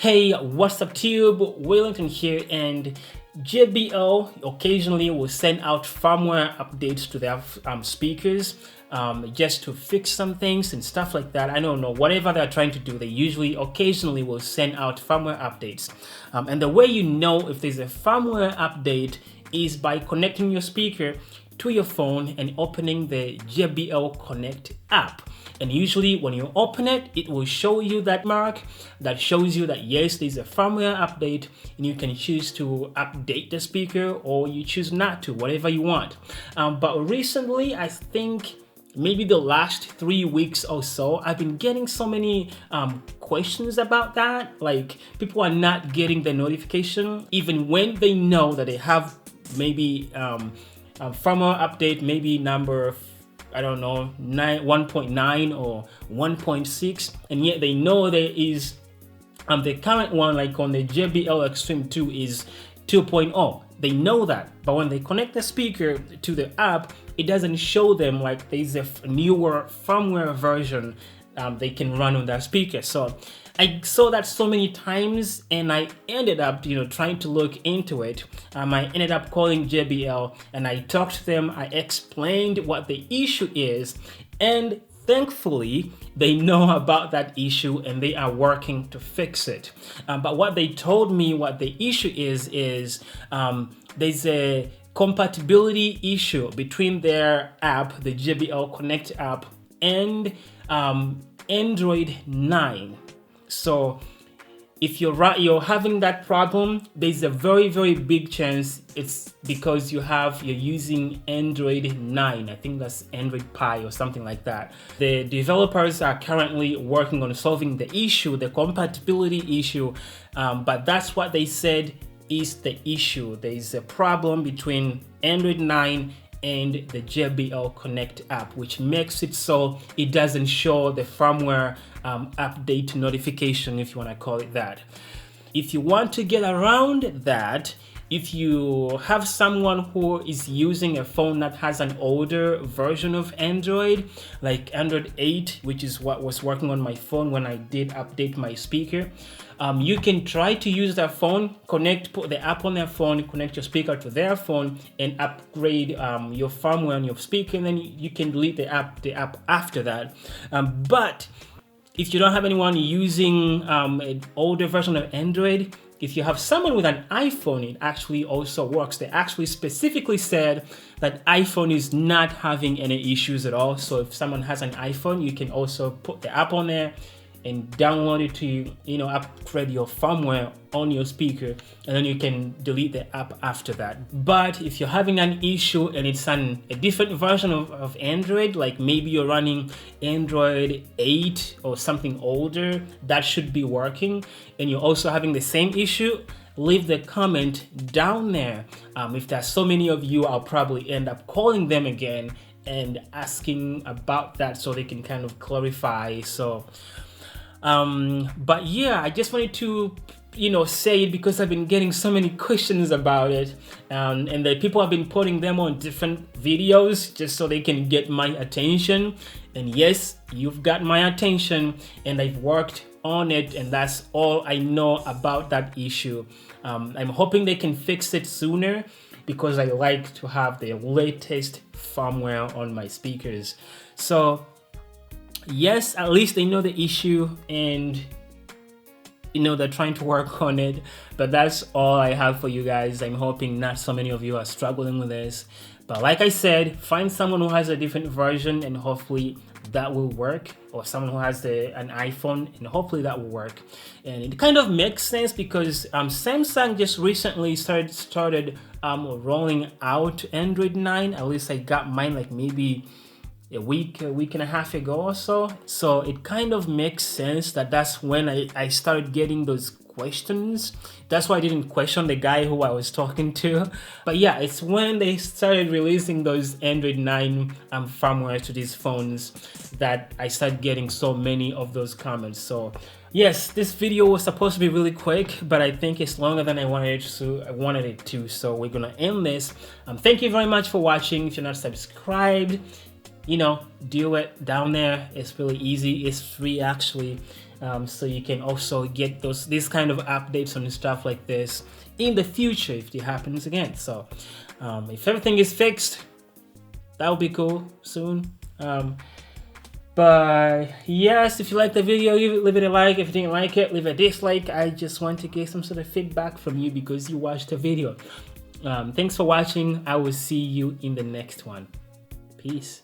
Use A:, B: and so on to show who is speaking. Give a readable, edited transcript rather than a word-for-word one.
A: Hey, what's up Tube? Wellington here, and JBL occasionally will send out firmware updates to their speakers just to fix some things and stuff like that. I don't know, whatever they're trying to do, they usually occasionally will send out firmware updates. And the way you know if there's a firmware update is by connecting your speaker to your phone and opening the JBLconnect app. And usually when you open it, it will show you that mark that shows you that yes, there's a firmware update, and you can choose to update the speaker or you choose not to, whatever you want. But recently, I think maybe the last 3 weeks or so, I've been getting so many questions about that. Like, people are not getting the notification even when they know that they have maybe firmware update, maybe number 1.9 or 1.6, and yet they know there is the current one, like on the JBL Extreme 2, is 2.0. They know that, but when they connect the speaker to the app, it doesn't show them like there's a newer firmware version they can run on that speaker. So I saw that so many times, and I ended up, trying to look into it. I ended up calling JBL and I talked to them. I explained what the issue is, and thankfully they know about that issue and they are working to fix it. But what they told me what the issue is there's a compatibility issue between their app, the JBLconnect app, and Android 9. So if you're having that problem, there's a very, very big chance it's because you're using Android 9. I think that's Android Pie or something like that. The developers are currently working on solving the issue, the compatibility issue, but that's what they said is the issue. There's a problem between Android 9 and the JBLconnect app, which makes it so it doesn't show the firmware update notification, if you want to call it that. If you want to get around that, if you have someone who is using a phone that has an older version of Android, like Android 8, which is what was working on my phone when I did update my speaker, you can try to use their phone, put the app on their phone, connect your speaker to their phone, and upgrade your firmware on your speaker, and then you can delete the app after that. But if you don't have anyone using an older version of Android, if you have someone with an iPhone, it actually also works. They actually specifically said that iPhone is not having any issues at all. So if someone has an iPhone, you can also put the app on there and download it to, upgrade your firmware on your speaker, and then you can delete the app after that. But if you're having an issue and it's a different version of Android, like maybe you're running Android 8 or something older, that should be working, and you're also having the same issue, leave the comment down there. If there's so many of you, I'll probably end up calling them again and asking about that so they can kind of clarify. So but yeah, I just wanted to say it because I've been getting so many questions about it, and the people have been putting them on different videos just so they can get my attention. And yes, you've got my attention, and I've worked on it, and that's all I know about that issue. I'm hoping they can fix it sooner because I like to have the latest firmware on my speakers. So yes, at least they know the issue, and they're trying to work on it. But that's all I have for you guys. I'm hoping not so many of you are struggling with this, but like I said, find someone who has a different version and hopefully that will work, or someone who has an iPhone and hopefully that will work. And it kind of makes sense because Samsung just recently started rolling out Android 9. At least I got mine like maybe a week and a half ago or so. So it kind of makes sense that's when I started getting those questions. That's why I didn't question the guy who I was talking to. But yeah, it's when they started releasing those Android 9 firmware to these phones that I started getting so many of those comments. So yes, this video was supposed to be really quick, but I think it's longer than I wanted it to. So we're gonna end this. Thank you very much for watching. If you're not subscribed, do it down there. It's really easy. It's free actually. so you can also get these kind of updates on stuff like this in the future if it happens again. So if everything is fixed, that would be cool soon. But yes, if you liked the video, leave it a like. If you didn't like it, leave a dislike. I just want to get some sort of feedback from you because you watched the video. Thanks for watching. I will see you in the next one. Peace.